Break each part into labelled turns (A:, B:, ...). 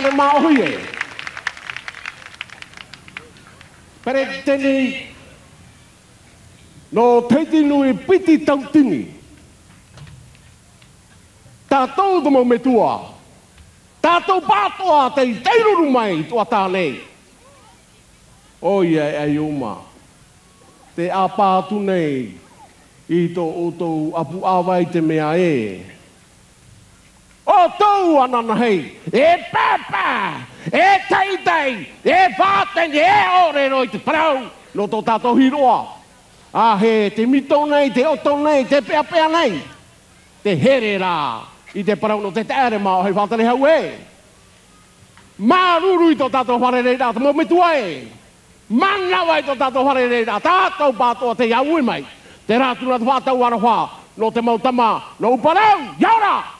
A: are maohie. Pere teni no teiti nui piti tautini. Tātou tomo metua. Tātou pātoa te teiruru mai tua tānei. Oia e iuma. Te apātu nei I tō otou apu awai te mea e. O tau anana hei, e papa, e taitai, e pāteni, e ore roi te parau, no tō tātou hiroa. A he, te mito nei, te oto nei, te pea nei, te here rā, I te parau no te tere mao hei whātare hau e. Mā ruru I tō tātou whare rei rā, te mō metua e. Manawa I tō tātou whare rei rā, tātou pātoa te iau mai. Te rātuna te whātau ara whā, no te mautama, no uparau, yaura!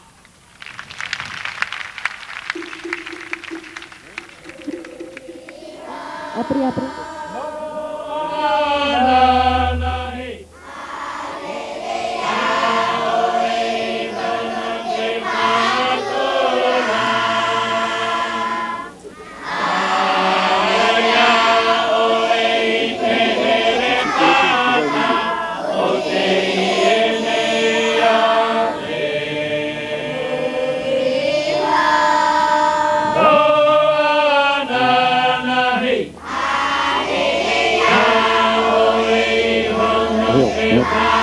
B: Apri.
C: Yep.